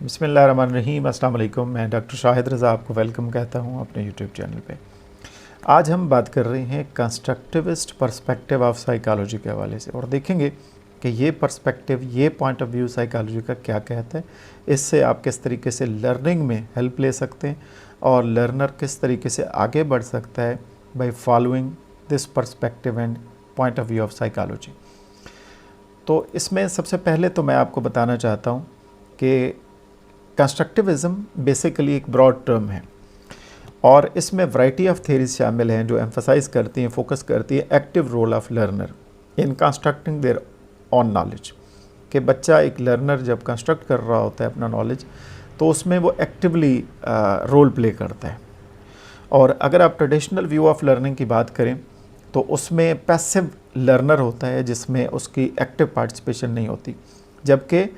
बिस्मिल्लाहिर्रहमानिर्रहीम, अस्सलाम वालेकुम। मैं डॉक्टर शाहिद रज़ा आपको वेलकम कहता हूँ अपने यूट्यूब चैनल पे। आज हम बात कर रहे हैं कंस्ट्रक्टिविस्ट पर्सपेक्टिव ऑफ साइकोलॉजी के हवाले से और देखेंगे कि ये पर्सपेक्टिव, ये पॉइंट ऑफ व्यू साइकोलॉजी का क्या कहता है, इससे आप किस तरीके से लर्निंग में हेल्प ले सकते हैं और लर्नर किस तरीके से आगे बढ़ सकता है by following this perspective and point of view of psychology. तो इसमें सबसे पहले तो मैं आपको बताना चाहता हूँ कि कंस्ट्रक्टिविज़्म बेसिकली एक ब्रॉड टर्म है और इसमें वैरायटी ऑफ थेरीज शामिल हैं जो एम्फसाइज़ करती हैं, फोकस करती है active role of learner in constructing their own knowledge. कि बच्चा एक लर्नर जब कंस्ट्रक्ट कर रहा होता है अपना नॉलेज तो उसमें वो एक्टिवली रोल प्ले करता है। और अगर आप ट्रेडिशनल व्यू ऑफ लर्निंग की बात करें तो उसमें पैसिव लर्नर होता है जिसमें उसकी एक्टिव पार्टिसिपेशन नहीं होती, जबकि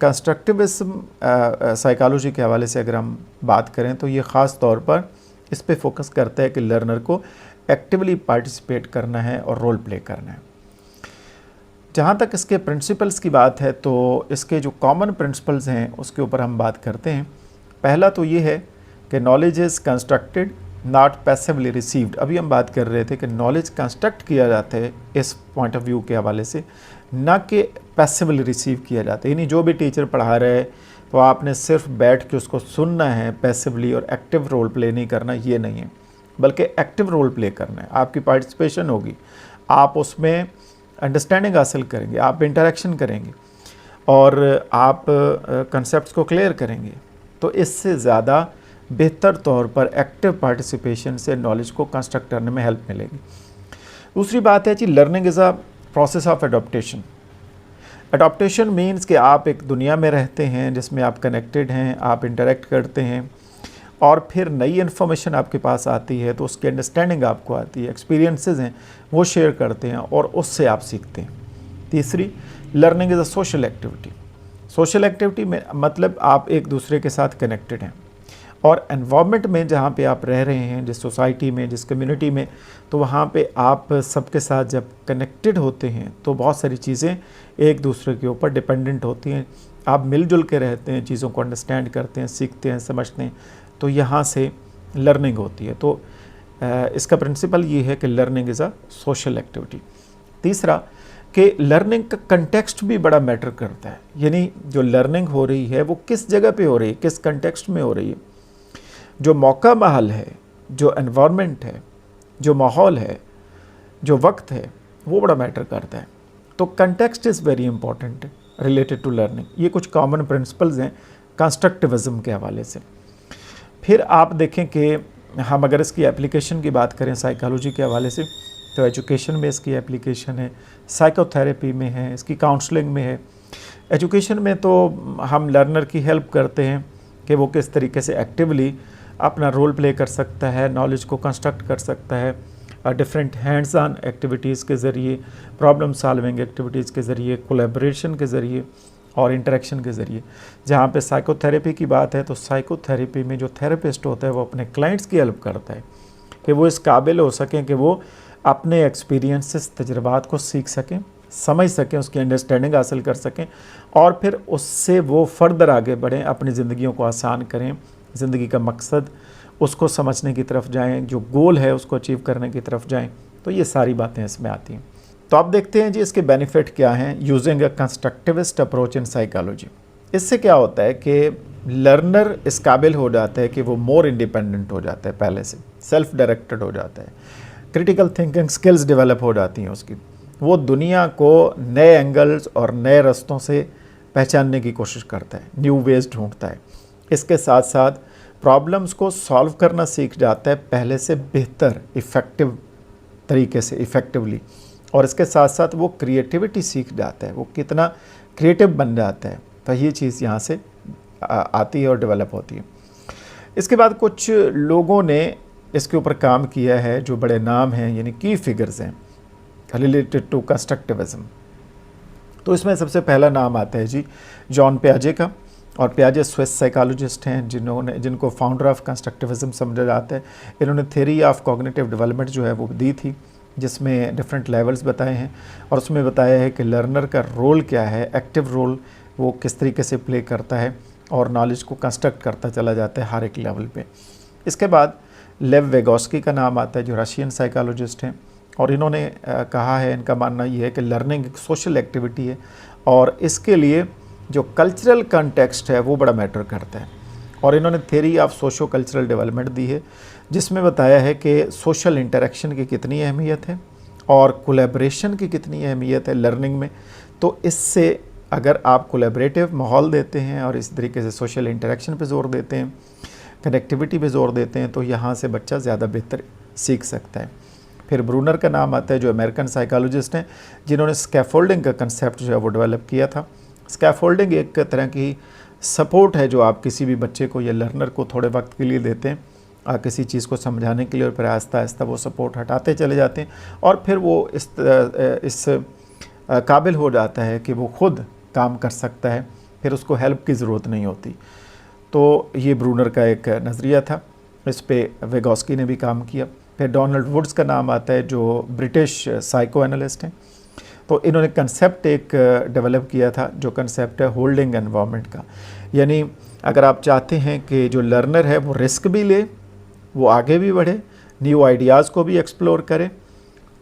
कंस्ट्रक्टिविज्म साइकोलॉजी के हवाले से अगर हम बात करें तो ये ख़ास तौर पर इस पे फोकस करता है कि लर्नर को एक्टिवली पार्टिसिपेट करना है और रोल प्ले करना है। जहाँ तक इसके प्रिंसिपल्स की बात है तो इसके जो कॉमन प्रिंसिपल्स हैं उसके ऊपर हम बात करते हैं। पहला तो ये है कि knowledge is constructed not passively received. अभी हम बात कर रहे थे कि नॉलेज कंस्ट्रक्ट किया जाता है इस पॉइंट ऑफ व्यू के हवाले से, ना कि पैसिवली रिसीव किया जाता है। यानी जो भी टीचर पढ़ा रहा है तो आपने सिर्फ बैठ के उसको सुनना है पैसिवली और एक्टिव रोल प्ले नहीं करना, ये नहीं है, बल्कि एक्टिव रोल प्ले करना है। आपकी पार्टिसिपेशन होगी, आप उसमें अंडरस्टैंडिंग हासिल करेंगे, आप इंटरेक्शन करेंगे और आप कंसेप्ट्स को क्लियर करेंगे। तो इससे ज़्यादा बेहतर तौर पर एक्टिव पार्टिसिपेशन से नॉलेज को कंस्ट्रक्ट करने में हेल्प मिलेगी। दूसरी बात है कि learning is a process of adaptation. Adaptation means कि आप एक दुनिया में रहते हैं जिसमें आप कनेक्टेड हैं, आप इंटरेक्ट करते हैं और फिर नई इन्फॉर्मेशन आपके पास आती है तो उसकी अंडरस्टैंडिंग आपको आती है, एक्सपीरियंसेस हैं वो शेयर करते हैं और उससे आप सीखते हैं। तीसरी, learning is a social activity. Social activity में मतलब आप एक दूसरे के साथ कनेक्टेड हैं और एनवायरनमेंट में जहाँ पे आप रह रहे हैं, जिस सोसाइटी में, जिस कम्युनिटी में, तो वहाँ पे आप सबके साथ जब कनेक्टेड होते हैं तो बहुत सारी चीज़ें एक दूसरे के ऊपर डिपेंडेंट होती हैं। आप मिलजुल के रहते हैं, चीज़ों को अंडरस्टैंड करते हैं, सीखते हैं, समझते हैं, तो यहाँ से लर्निंग होती है। तो इसका प्रिंसिपल ये है कि learning is a social activity. तीसरा कि लर्निंग का कंटेक्स्ट भी बड़ा मैटर करता है, यानी जो लर्निंग हो रही है वो किस जगह पे हो रही है, किस कंटेक्स्ट में हो रही है। जो मौका माहौल है, जो एनवायरनमेंट है, जो माहौल है, जो वक्त है, वो बड़ा मैटर करता है। तो context is very important related to learning. ये कुछ कॉमन प्रिंसिपल्स हैं कंस्ट्रक्टिविज्म के हवाले से। फिर आप देखें कि हम अगर इसकी एप्लीकेशन की बात करें साइकोलॉजी के हवाले से तो एजुकेशन में इसकी एप्लीकेशन है, साइकोथेरेपी में है, इसकी काउंसलिंग में है। एजुकेशन में तो हम लर्नर की हेल्प करते हैं कि वो किस तरीके से एक्टिवली अपना रोल प्ले कर सकता है, नॉलेज को कंस्ट्रक्ट कर सकता है डिफरेंट हैंड्स ऑन एक्टिविटीज़ के ज़रिए, प्रॉब्लम सॉल्विंग एक्टिविटीज़ के ज़रिए, कोलैबोरेशन के ज़रिए और इंटरेक्शन के ज़रिए। जहाँ पे साइकोथेरेपी की बात है तो साइकोथेरेपी में जो थेरेपिस्ट होता है वो अपने क्लाइंट्स की हेल्प करता है कि वो इस काबिल हो सकें कि वो अपने एक्सपीरियंसेस, तजुर्बात को सीख सकें, समझ सकें, उसकी अंडरस्टैंडिंग हासिल कर सकें और फिर उससे वो फर्दर आगे बढ़ें, अपनी ज़िंदगियों को आसान करें, ज़िंदगी का मकसद उसको समझने की तरफ जाएं, जो गोल है उसको अचीव करने की तरफ जाएं। तो ये सारी बातें इसमें आती हैं। तो आप देखते हैं जी इसके बेनिफिट क्या हैं using a constructivist approach in psychology. इससे क्या होता है कि लर्नर इस काबिल हो जाता है कि वो मोर इंडिपेंडेंट हो जाता है, पहले से सेल्फ डायरेक्टेड हो जाता है, क्रिटिकल थिंकिंग स्किल्स डेवलप हो जाती हैं उसकी, वो दुनिया को नए एंगल्स और नए रास्तों से पहचानने की कोशिश करता है, न्यू वेज ढूंढता है। इसके साथ साथ प्रॉब्लम्स को सॉल्व करना सीख जाता है पहले से बेहतर, इफ़ेक्टिव तरीके से, इफ़ेक्टिवली। और इसके साथ साथ वो क्रिएटिविटी सीख जाता है, वो कितना क्रिएटिव बन जाता है। तो ये चीज़ यहाँ से आती है और डेवलप होती है। इसके बाद कुछ लोगों ने इसके ऊपर काम किया है जो बड़े नाम हैं, यानी की फिगर्स हैं रिलेटेड टू कंस्ट्रक्टिविज्म। तो इसमें सबसे पहला नाम आता है जी जॉन पियाजे का। और पियाजे स्विस साइकोलॉजिस्ट हैं जिनको फाउंडर ऑफ कंस्ट्रक्टिविज्म समझा जाता है। इन्होंने थ्योरी ऑफ कॉग्निटिव डेवलपमेंट जो है वो दी थी, जिसमें डिफरेंट लेवल्स बताए हैं और उसमें बताया है कि लर्नर का रोल क्या है, एक्टिव रोल वो किस तरीके से प्ले करता है और नॉलेज को कंस्ट्रक्ट करता चला जाता है हर एक लेवल पे। इसके बाद लेव वेगोस्की का नाम आता है, जो रशियन साइकोलॉजिस्ट हैं, और इन्होंने कहा है, इनका मानना ये है कि लर्निंग एक सोशल एक्टिविटी है और इसके लिए जो कल्चरल कंटेक्स्ट है वो बड़ा मैटर करता है। और इन्होंने theory of socio cultural development दी है, जिसमें बताया है कि सोशल इंटरेक्शन की कितनी अहमियत है और कोलैबोरेशन की कितनी अहमियत है लर्निंग में। तो इससे अगर आप कोलैबोरेटिव माहौल देते हैं और इस तरीके से सोशल इंटरेक्शन पे जोर देते हैं, कनेक्टिविटी पे जोर देते हैं, तो यहाँ से बच्चा ज़्यादा बेहतर सीख सकता है। फिर ब्रूनर का नाम आता है, जो अमेरिकन साइकोलॉजिस्ट हैं, जिन्होंने स्कैफोल्डिंग का कंसेप्ट जो है वो डेवलप किया था। स्कैफोल्डिंग एक तरह की सपोर्ट है जो आप किसी भी बच्चे को या लर्नर को थोड़े वक्त के लिए देते हैं किसी चीज़ को समझाने के लिए, और फिर आहिस्ता आहिस्ता वो सपोर्ट हटाते चले जाते हैं और फिर वो इस काबिल हो जाता है कि वो खुद काम कर सकता है, फिर उसको हेल्प की ज़रूरत नहीं होती। तो ये ब्रूनर का एक नज़रिया था, इस पे वेगोस्की ने भी काम किया। फिर डोनाल्ड वुड्स का नाम आता है, जो ब्रिटिश साइको एनालिस्ट हैं। तो इन्होंने कंसेप्ट एक डेवलप किया था, जो कंसेप्ट है होल्डिंग एनवायरनमेंट का। यानी अगर आप चाहते हैं कि जो लर्नर है वो रिस्क भी ले, वो आगे भी बढ़े, न्यू आइडियाज़ को भी एक्सप्लोर करे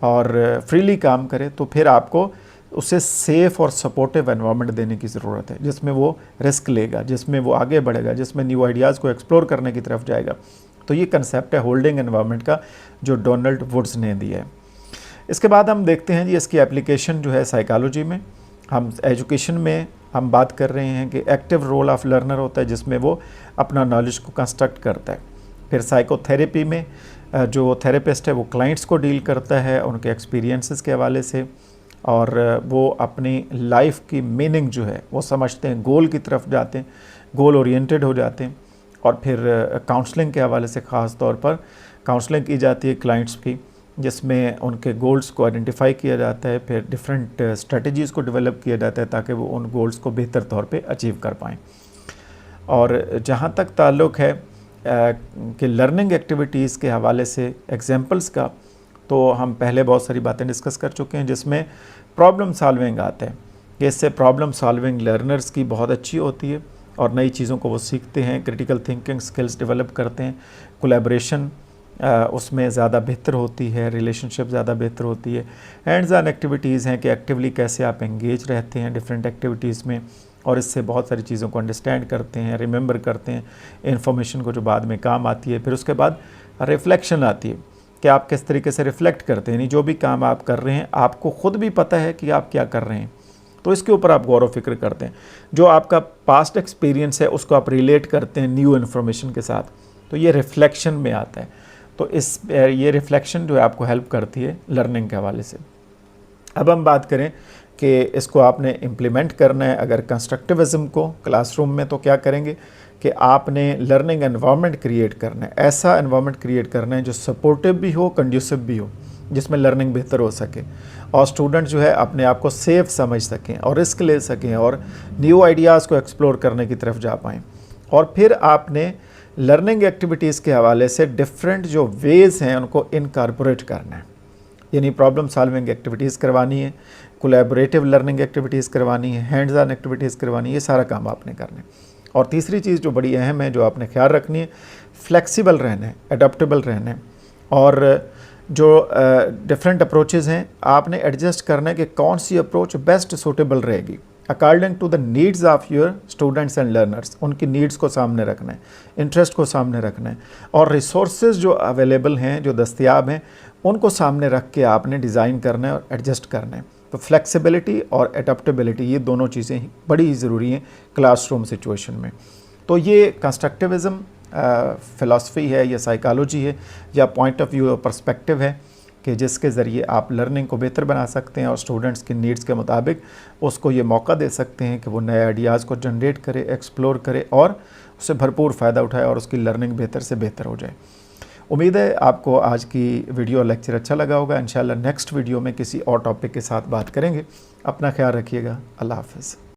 और फ्रीली काम करे, तो फिर आपको उसे सेफ़ और सपोर्टिव एनवायरनमेंट देने की ज़रूरत है, जिसमें वो रिस्क लेगा, जिसमें वो आगे बढ़ेगा, जिसमें न्यू आइडियाज़ को एक्सप्लोर करने की तरफ जाएगा। तो ये कंसेप्ट है होल्डिंग एनवायरनमेंट का, जो डोनाल्ड वुड्स ने दिया है। इसके बाद हम देखते हैं जी इसकी एप्लीकेशन जो है साइकोलॉजी में। हम एजुकेशन में हम बात कर रहे हैं कि एक्टिव रोल ऑफ लर्नर होता है, जिसमें वो अपना नॉलेज को कंस्ट्रक्ट करता है। फिर साइकोथेरेपी में जो थेरेपिस्ट है वो क्लाइंट्स को डील करता है उनके एक्सपीरियंसेस के हवाले से, और वो अपनी लाइफ की मीनिंग जो है वो समझते हैं, गोल की तरफ जाते हैं, गोल ओरिएंटेड हो जाते हैं। और फिर काउंसलिंग के हवाले से ख़ास तौर पर काउंसलिंग की जाती है क्लाइंट्स की, जिसमें उनके गोल्स को आइडेंटिफाई किया जाता है, फिर डिफरेंट स्ट्रेटजीज़ को डेवलप किया जाता है ताकि वो उन गोल्स को बेहतर तौर पे अचीव कर पाएँ। और जहाँ तक ताल्लुक़ है कि लर्निंग एक्टिविटीज़ के हवाले से एग्जांपल्स का, तो हम पहले बहुत सारी बातें डिस्कस कर चुके हैं, जिसमें प्रॉब्लम सॉल्विंग आता है कि इससे प्रॉब्लम सॉल्विंग लर्नर्स की बहुत अच्छी होती है और नई चीज़ों को वो सीखते हैं, क्रिटिकल थिंकिंग स्किल्स डेवलप करते हैं, कोलैबोरेशन उसमें ज़्यादा बेहतर होती है, रिलेशनशिप ज़्यादा बेहतर होती है। हैंड्स ऑन एक्टिविटीज़ हैं कि एक्टिवली कैसे आप एंगेज रहते हैं डिफरेंट एक्टिविटीज़ में, और इससे बहुत सारी चीज़ों को अंडरस्टैंड करते हैं, रिमेंबर करते हैं इन्फॉर्मेशन को, जो बाद में काम आती है। फिर उसके बाद रिफ़्लेक्शन आती है कि आप किस तरीके से रिफ़्लेक्ट करते हैं, यानी जो भी काम आप कर रहे हैं आपको ख़ुद भी पता है कि आप क्या कर रहे हैं, तो इसके ऊपर आप गौर व फिक्र करते हैं। जो आपका पास्ट एक्सपीरियंस है उसको आप रिलेट करते हैं न्यू इन्फॉर्मेशन के साथ, तो ये रिफ़्लेक्शन में आता है। तो ये रिफ़्लेक्शन जो है आपको हेल्प करती है लर्निंग के हवाले से। अब हम बात करें कि इसको आपने इम्प्लीमेंट करना है अगर कंस्ट्रक्टिविज़म को क्लासरूम में, तो क्या करेंगे कि आपने लर्निंग एनवायरनमेंट क्रिएट करना है, ऐसा एनवायरनमेंट क्रिएट करना है जो सपोर्टिव भी हो, कंड्यूसिव भी हो, जिसमें लर्निंग बेहतर हो सके और स्टूडेंट जो है अपने आप को सेफ समझ सकें और रिस्क ले सकें और न्यू आइडियाज़ को एक्सप्लोर करने की तरफ जा पाएँ। और फिर आपने लर्निंग एक्टिविटीज़ के हवाले से डिफरेंट जो वेज़ हैं उनको इनकॉर्पोरेट करना है, यानी प्रॉब्लम सॉल्विंग एक्टिविटीज़ करवानी है, कोलैबोरेटिव लर्निंग एक्टिविटीज़ करवानी है, हैंड्स ऑन एक्टिविटीज़ करवानी है, ये सारा काम आपने करना है। और तीसरी चीज़ जो बड़ी अहम है, जो आपने ख्याल रखनी है, फ्लेक्सिबल रहना है, अडॉप्टेबल रहना है, और जो डिफरेंट अप्रोचेज़ हैं आपने एडजस्ट करना है कि कौन सी अप्रोच बेस्ट सूटेबल रहेगी according to the needs of your students and learners. उनकी नीड्स को सामने रखना है, इंटरेस्ट को सामने रखना है, और रिसोर्सेज जो अवेलेबल हैं, जो दस्तयाब हैं, उनको सामने रख के आपने डिज़ाइन करना है और एडजस्ट करना है। तो फ्लेक्सिबिलिटी और एडप्टेबिलिटी, ये दोनों चीज़ें बड़ी ज़रूरी हैं क्लासरूम सिचुएशन में। तो ये कंस्ट्रक्टिविज़म फ़िलासफ़ी है या साइकोलॉजी है या पॉइंट ऑफ व्यू पर्सपेक्टिव है कि जिसके ज़रिए आप लर्निंग को बेहतर बना सकते हैं और स्टूडेंट्स की नीड्स के मुताबिक उसको ये मौका दे सकते हैं कि वो नए आइडियाज़ को जनरेट करे, एक्सप्लोर करे और उससे भरपूर फ़ायदा उठाए और उसकी लर्निंग बेहतर से बेहतर हो जाए। उम्मीद है आपको आज की वीडियो लेक्चर अच्छा लगा होगा। इंशाल्लाह नेक्स्ट वीडियो में किसी और टॉपिक के साथ बात करेंगे। अपना ख्याल रखिएगा। अल्लाह हाफ़िज़।